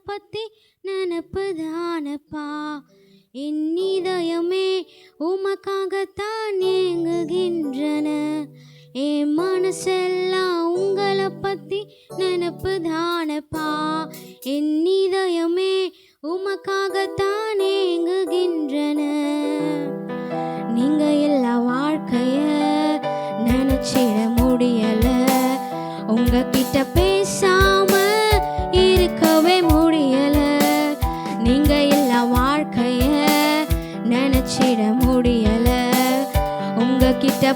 பத்தி நினப்புதானப்பா. என் இதயமே உமக்காகத்தான் ஏங்குகின்றன. என் மனசெல்லாம் உங்களை பத்தி நினப்புதானப்பா. என் இதயமே உமக்காகத்தான் ஏங்குகின்றன. நீங்க எல்லா வாழ்க்கைய நினைச்சிட முடியல. உங்ககிட்ட பேசாம இருக்கவே முடியல. நீங்க எல்லா வாழ்க்கைய நினைச்சிட முடியல. உங்ககிட்ட